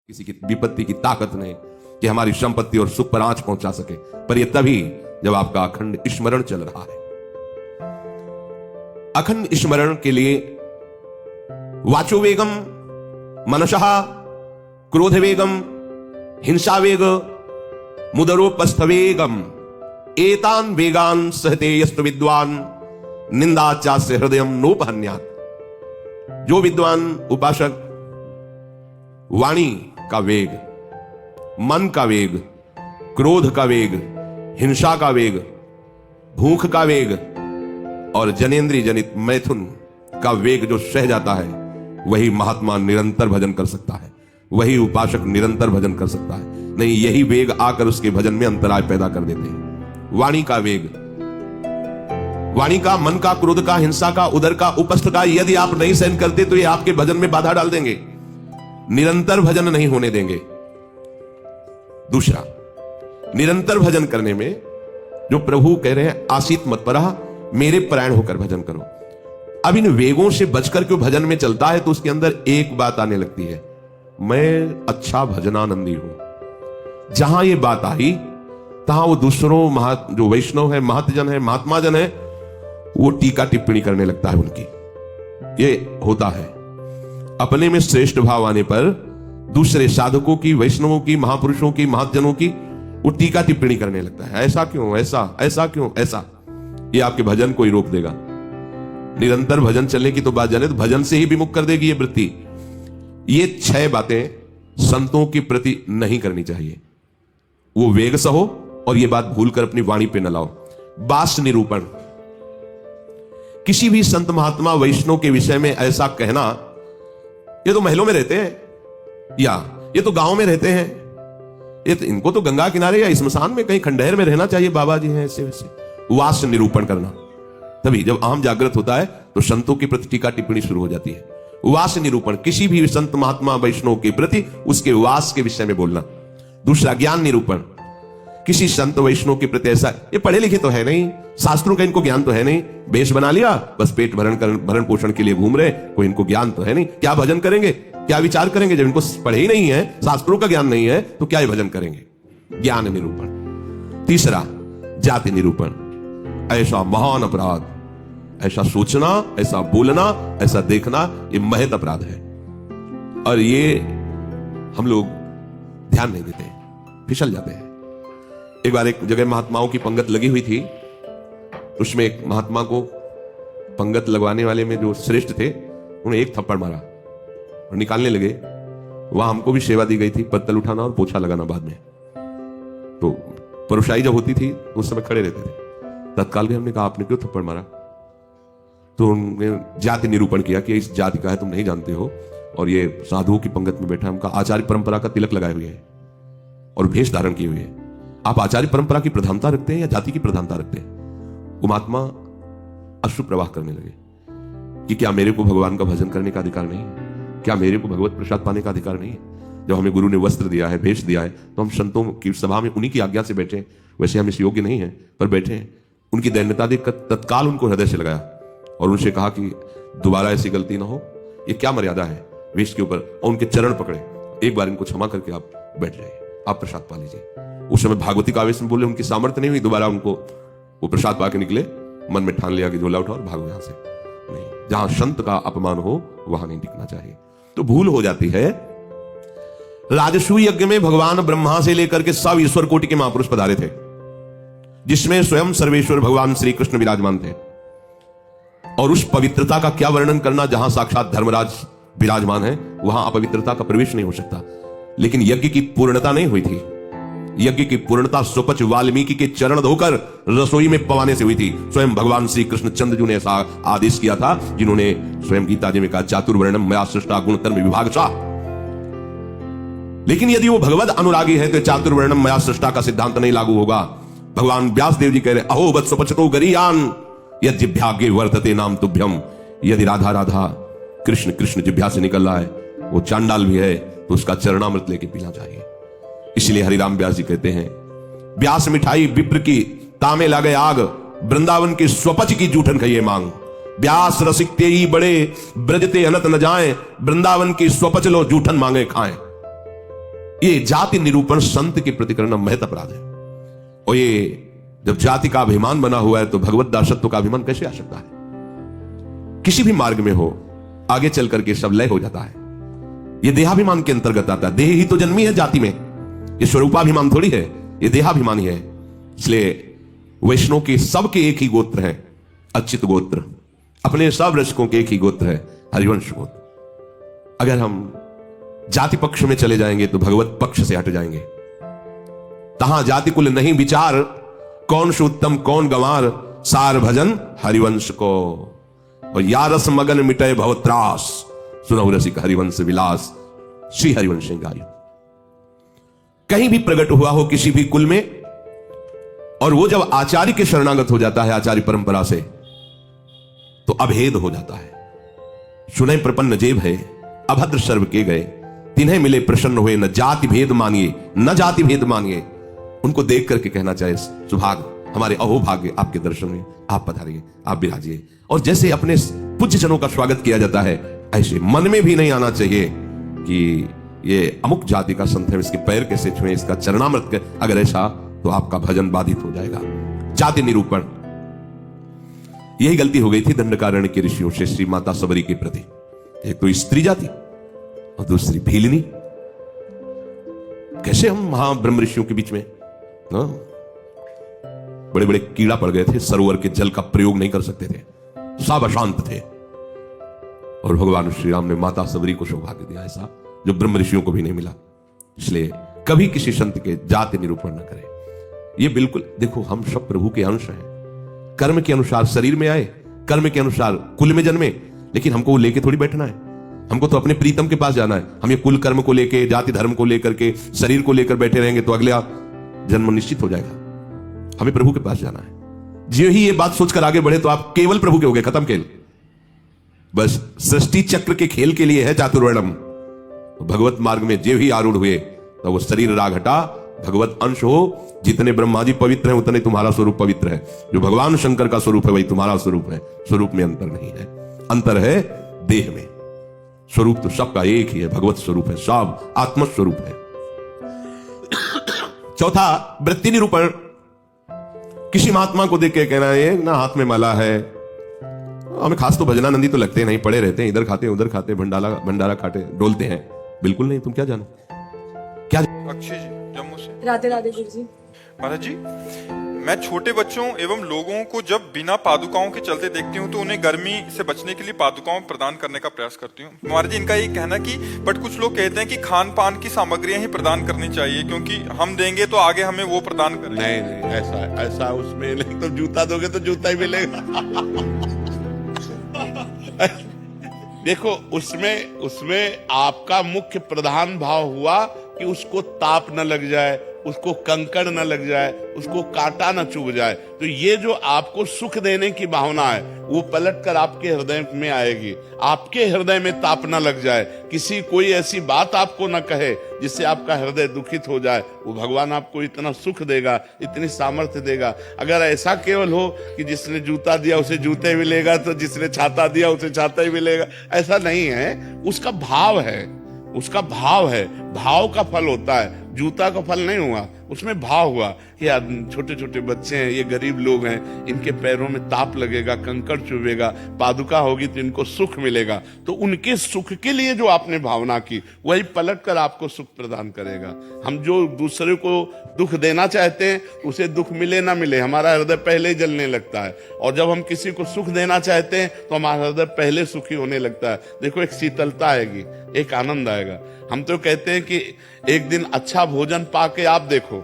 किसी की विपत्ति की ताकत नहीं कि हमारी संपत्ति और सुख पर आंच पहुंचा सके, पर यह तभी जब आपका अखंड स्मरण चल रहा है। अखंड स्मरण के लिए वाचो वेगम, मनसः क्रोध वेगम, हिंसा वेग, मुदरोपस्थ वेगम, एतान वेगान सहते यस्तु विद्वान निंदाचास्य हृदयम नोपहन्यात्। जो विद्वान उपासक वाणी का वेग, मन का वेग, क्रोध का वेग, हिंसा का वेग, भूख का वेग और जनेंद्रिय जनित मैथुन का वेग जो सह जाता है, वही महात्मा निरंतर भजन कर सकता है, वही उपासक निरंतर भजन कर सकता है। नहीं, यही वेग आकर उसके भजन में अंतराय पैदा कर देते हैं। वाणी का वेग, वाणी का, मन का, क्रोध का, हिंसा का, उदर का, उपस्थ का यदि आप नहीं सहन करते तो ये आपके भजन में बाधा डाल देंगे, निरंतर भजन नहीं होने देंगे। दूसरा, निरंतर भजन करने में जो प्रभु कह रहे हैं आसीत मत्परः, मेरे परायण होकर भजन करो। अब इन वेगों से बचकर क्यों भजन में चलता है तो उसके अंदर एक बात आने लगती है, मैं अच्छा भजनानंदी हूं। जहां ये बात आई तहां वो दूसरों जो वैष्णव है, महतजन है, महात्मा जन है, वो टीका टिप्पणी करने लगता है उनकी। ये होता है अपने में श्रेष्ठ भाव आने पर दूसरे साधकों की, वैष्णवों की, महापुरुषों की, महतजनों की वो टीका टिप्पणी करने लगता है। ऐसा क्यों, ऐसा क्यों, ऐसा। ये आपके भजन को ही रोक देगा। निरंतर भजन चलने की तो बात जाने तो भजन से ही विमुख कर देगी ये वृत्ति। ये 6 बातें संतों के प्रति नहीं करनी चाहिए। वो वेग सहो और ये बात भूलकर अपनी वाणी पे न लाओ। बास निरूपण, किसी भी संत महात्मा वैष्णव के विषय में ऐसा कहना, ये तो महलों में रहते हैं, या ये तो गांव में रहते हैं, ये तो इनको तो गंगा किनारे या स्मशान में कहीं खंडहर में रहना चाहिए, बाबा जी हैं ऐसे वैसे। वास निरूपण करना, तभी जब अहम जागृत होता है तो संतों के प्रति टीका टिप्पणी शुरू हो जाती है। वास निरूपण, किसी भी संत महात्मा वैष्णव के प्रति उसके वास के विषय में बोलना। दूसरा, ज्ञान निरूपण, किसी संत वैष्णव के प्रति ऐसा, ये पढ़े लिखे तो है नहीं, शास्त्रों का इनको ज्ञान तो है नहीं, बेश बना लिया, बस पेट भरण पोषण के लिए घूम रहे, कोई इनको ज्ञान तो है नहीं, क्या भजन करेंगे, क्या विचार करेंगे। जब इनको पढ़े ही नहीं है, शास्त्रों का ज्ञान नहीं है, तो क्या ये भजन करेंगे। ज्ञान निरूपण। तीसरा, जाति निरूपण, ऐसा महान अपराध, ऐसा सोचना, ऐसा बोलना, ऐसा देखना, ये महत अपराध है और ये हम लोग ध्यान नहीं देते, फिसल जाते हैं। एक बार एक जगह महात्माओं की पंगत लगी हुई थी, उसमें एक महात्मा को पंगत लगवाने वाले में जो श्रेष्ठ थे, उन्हें एक थप्पड़ मारा और निकालने लगे। वहां हमको भी सेवा दी गई थी, पत्तल उठाना और पोछा लगाना बाद में। तो परोसाई जब होती थी उस समय खड़े रहते थे। तत्काल भी हमने कहा, आपने क्यों थप्पड़ मारा? तो उन्होंने जाति निरूपण किया कि इस जाति का है, तुम नहीं जानते हो, और ये साधुओं की पंगत में बैठा है, उनका आचार्य परंपरा का तिलक लगाए हुए है और भेष धारण किए हुए है। आप आचार्य परंपरा की प्रधानता रखते हैं या जाति की प्रधानता रखते हैं? वो महात्मा अश्रु प्रवाह करने लगे कि क्या मेरे को भगवान का भजन करने का अधिकार नहीं है? क्या मेरे को भगवत प्रसाद पाने का अधिकार नहीं है? जब हमें गुरु ने वस्त्र दिया है, भेष दिया है, तो हम संतों की सभा में उन्हीं की आज्ञा से बैठे। वैसे हम इस योग्य नहीं है, पर बैठे हैं। उनकी दैन्यता देखकर तत्काल उनको हृदय से लगाया और उनसे कहा कि दोबारा ऐसी गलती ना हो, ये क्या मर्यादा है वेश के ऊपर। और उनके चरण पकड़े, एक बार इनको क्षमा करके आप बैठ जाइए, आप प्रसाद पा लीजिए। उस समय भागवती का आवेश में बोले, उनकी सामर्थ्य नहीं हुई, दोबारा उनको वो प्रसाद पाके निकले। मन में ठान लिया कि झोला उठाओ और भागो यहां से। नहीं, जहां संत का अपमान हो वहां नहीं टिकना चाहिए। तो भूल हो जाती है। राजसूय यज्ञ में भगवान ब्रह्मा से लेकर के सब ईश्वर कोटि के महापुरुष पधारे थे, जिसमें स्वयं सर्वेश्वर भगवान श्री कृष्ण विराजमान थे। और उस पवित्रता का क्या वर्णन करना, जहां साक्षात धर्मराज विराजमान है, वहां अपवित्रता का प्रवेश नहीं हो सकता। लेकिन यज्ञ की पूर्णता नहीं हुई थी। यज्ञ की पूर्णता सुपच वाल्मीकि के चरण धोकर रसोई में पवाने से हुई थी। स्वयं भगवान श्री कृष्ण चंद्र जी ने ऐसा आदेश किया था, जिन्होंने स्वयं गीता जी में कहा, चातुर्वर्णम मया सृष्टा गुण कर्म विभागशः। लेकिन यदि वो भगवद अनुरागी है तो चातुर्वर्णम मया सृष्टा का सिद्धांत नहीं लागू होगा। भगवान व्यास देव जी कह रहे, अहो वत्स पचतो गरीयान यद जिभ्यागे वर्तते नाम तुभ्यम। यदि राधा राधा कृष्ण कृष्ण जिभ्या से निकल रहा है, वो चांडाल भी है, तो उसका चरणामृत लेके पीना चाहिए। इसलिए हरिराम व्यास जी कहते हैं, व्यास मिठाई विप्र की तामे लागे आग, वृंदावन की स्वपच की जूठन कहिए मांग। व्यास रसिकते ही बड़े ब्रजते अनत न जाए, वृंदावन की स्वपच लो जूठन मांगे खाएं। ये जाति निरूपण संत के प्रति करना महत अपराध है। और ये जब जाति का अभिमान बना हुआ है तो भगवत दासत्व का अभिमान कैसे आ सकता है? किसी भी मार्ग में हो, आगे चल करके सब लय हो जाता है। ये देहाभिमान के अंतर्गत आता है। देह ही तो जन्मी है जाति में, ये स्वरूपाभिमान थोड़ी है, ये देहाभिमान ही है। इसलिए वैष्णव के सबके एक ही गोत्र है, अच्युत गोत्र। अपने सब रसिकों के एक ही गोत्र है, हरिवंश गोत्र। अगर हम जाति पक्ष में चले जाएंगे तो भगवत पक्ष से हट जाएंगे। तहां जाति कुल नहीं विचार, कौन से उत्तम कौन गंवार, सार भजन हरिवंश को। और या रस मगन मिटे भवत्रास, सुनहु रसिक हरिवंश विलास, श्री हरिवंश गाय। कहीं भी प्रकट हुआ हो किसी भी कुल में, और वो जब आचार्य के शरणागत हो जाता है, आचार्य परंपरा से, तो अभेद हो जाता है। सुने प्रपन्न जेब है, अभद्र सर्व के गए, तिन्हें मिले प्रसन्न हुए, न जाति भेद मानिए न जाति भेद मानिए। उनको देख करके कहना चाहिए, सुभाग हमारे अहोभाग्य आपके दर्शन में, आप पधारिए, आप विराजिए। और जैसे अपने पूज्य जनों का स्वागत किया जाता है, ऐसे मन में भी नहीं आना चाहिए कि ये अमुक जाति का संत है, इसके पैर कैसे छुए, इसका चरणामृत। अगर ऐसा तो आपका भजन बाधित हो जाएगा। जाति निरूपण, यही गलती हो गई थी दंडकारण्य के ऋषियों से श्री माता सबरी के प्रति। एक तो स्त्री जाति और दूसरी भीलनी। कैसे हम महाब्रह्म ऋषियों के बीच में बड़े बड़े कीड़ा पड़ गए थे, सरोवर के जल का प्रयोग नहीं कर सकते थे, सब अशांत थे। और भगवान श्री राम ने माता सबरी को सौभाग्य दिया ऐसा जो ब्रह्म ऋषियों को भी नहीं मिला। इसलिए कभी किसी संत के जाति निरूपण न करें। ये बिल्कुल, देखो हम सब प्रभु के अंश हैं, कर्म के अनुसार शरीर में आए, कर्म के अनुसार कुल में जन्मे, लेकिन हमको वो लेके थोड़ी बैठना है। हमको तो अपने प्रीतम के पास जाना है। हम ये कुल कर्म को लेके, जाति धर्म को लेकर के, शरीर को लेकर बैठे रहेंगे तो अगले जन्म निश्चित हो जाएगा। हमें प्रभु के पास जाना है। जो ही ये बात सोचकर आगे बढ़े तो आप केवल प्रभु के हो गए, खत्म खेल। बस सृष्टि चक्र के खेल के लिए है चातुर्वर्णम। भगवत मार्ग में जे ही आरूढ़ हुए तो वो शरीर राग हटा, भगवत अंश हो। जितने ब्रह्मा जी पवित्र हैं उतने तुम्हारा स्वरूप पवित्र है। जो भगवान शंकर का स्वरूप है वही तुम्हारा स्वरूप है। स्वरूप में अंतर नहीं है, अंतर है देह में। स्वरूप तो सबका एक ही है, भगवत स्वरूप है, सब आत्म स्वरूप है। चौथा, वृत्ति निरूपण। किसी महात्मा को देख के कहना है ना हाथ में माला है, हमें खास तो भजनानंदी तो लगते नहीं, पड़े रहते हैं, इधर खाते उधर खाते, भंडारा खाते, डोलते हैं। बिल्कुल नहीं, तुम क्या जानो। क्या अक्षय जी जम्मू से। राधे राधे गुरु जी। महाराज जी, मैं छोटे बच्चों एवं लोगों को जब बिना पादुकाओं के चलते देखती हूँ तो उन्हें गर्मी से बचने के लिए पादुकाओं प्रदान करने का प्रयास करती हूँ। महाराज जी, इनका ये कहना कि बट कुछ लोग कहते हैं कि खान पान की सामग्रियां ही प्रदान करनी चाहिए, क्योंकि हम देंगे तो आगे हमें वो प्रदान करें। नहीं, ऐसा उसमें नहीं। तो जूता दोगे तो जूता ही मिलेगा। देखो, उसमें आपका मुख्य प्रधान भाव हुआ कि उसको ताप न लग जाए, उसको कंकड़ न लग जाए, उसको कांटा न चुभ जाए। तो ये जो आपको सुख देने की भावना है वो पलट कर आपके हृदय में आएगी। आपके हृदय में ताप न लग जाए, किसी कोई ऐसी बात आपको न कहे जिससे आपका हृदय दुखित हो जाए, वो भगवान आपको इतना सुख देगा, इतनी सामर्थ्य देगा। अगर ऐसा केवल हो कि जिसने जूता दिया उसे जूते मिलेगा, तो जिसने छाता दिया उसे छाता ही मिलेगा, ऐसा नहीं है। उसका भाव है, उसका भाव है, भाव का फल होता है। जूता का फल नहीं हुआ, उसमें भाव हुआ कि छोटे छोटे बच्चे हैं, ये गरीब लोग हैं, इनके पैरों में ताप लगेगा, कंकड़ चुभेगा, पादुका होगी तो इनको सुख मिलेगा। तो उनके सुख के लिए जो आपने भावना की वही पलट कर आपको सुख प्रदान करेगा। हम जो दूसरे को दुख देना चाहते हैं उसे दुख मिले ना मिले, हमारा हृदय पहले ही जलने लगता है। और जब हम किसी को सुख देना चाहते हैं तो हमारा हृदय पहले सुखी होने लगता है। देखो, एक शीतलता आएगी, एक आनंद आएगा। हम तो कहते हैं कि एक दिन अच्छा भोजन पाके आप देखो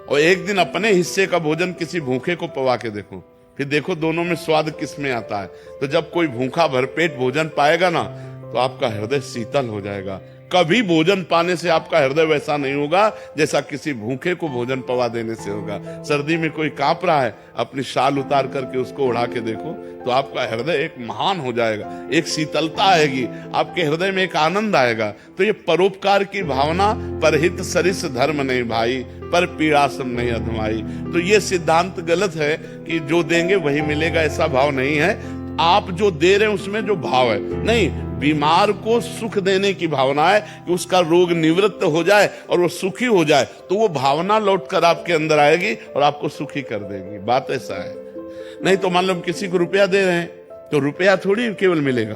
और एक दिन अपने हिस्से का भोजन किसी भूखे को पवा के देखो, फिर देखो दोनों में स्वाद किस में आता है। तो जब कोई भूखा भरपेट भोजन पाएगा ना तो आपका हृदय शीतल हो जाएगा। कभी भोजन पाने से आपका हृदय वैसा नहीं होगा जैसा किसी भूखे को भोजन पवा देने से होगा। सर्दी में कोई कांप रहा है, अपनी शाल उतार करके उसको उड़ा के देखो तो आपका हृदय एक महान हो जाएगा, एक शीतलता आएगी, आपके हृदय में एक आनंद आएगा। तो ये परोपकार की भावना, परहित सरिस धर्म नहीं भाई, पर पीड़ासम नहीं अधमाई। तो ये सिद्धांत गलत है कि जो देंगे वही मिलेगा, ऐसा भाव नहीं है। आप जो दे रहे हैं उसमें जो भाव है, नहीं, बीमार को सुख देने की भावना है कि उसका रोग निवृत्त हो जाए और वो सुखी हो जाए, तो वो भावना लौटकर आपके अंदर आएगी और आपको सुखी कर देगी। बात ऐसा है। नहीं तो मान लो हम किसी को रुपया दे रहे हैं तो रुपया थोड़ी केवल मिलेगा,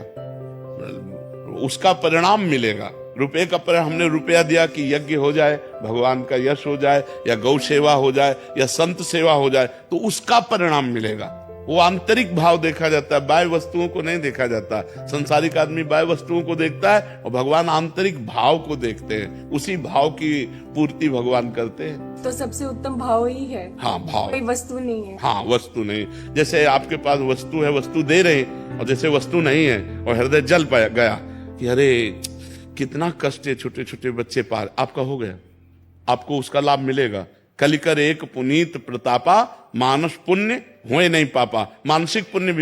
उसका परिणाम मिलेगा। रुपये का परिणाम, हमने रुपया दिया कि यज्ञ हो जाए, भगवान का यश हो जाए, या गौ सेवा हो जाए, या संत सेवा हो जाए, तो उसका परिणाम मिलेगा। वो आंतरिक भाव देखा जाता है, बाह्य वस्तुओं को नहीं देखा जाता। संसारिक आदमी बाह्य वस्तुओं को देखता है और भगवान आंतरिक भाव को देखते हैं, उसी भाव की पूर्ति भगवान करते हैं। तो सबसे उत्तम भाव ही है। हाँ, भाव, कोई वस्तु नहीं है। हाँ, वस्तु नहीं। जैसे आपके पास वस्तु है, वस्तु दे रहे हैं, और जैसे वस्तु नहीं है और हृदय जल पाया गया कि अरे कितना कष्ट है, छोटे छोटे बच्चे पार, आपका हो गया, आपको उसका लाभ मिलेगा। कलिकर एक पुनीत प्रतापा, मानस पुण्य हुए नहीं पापा। मानसिक पुण्य भी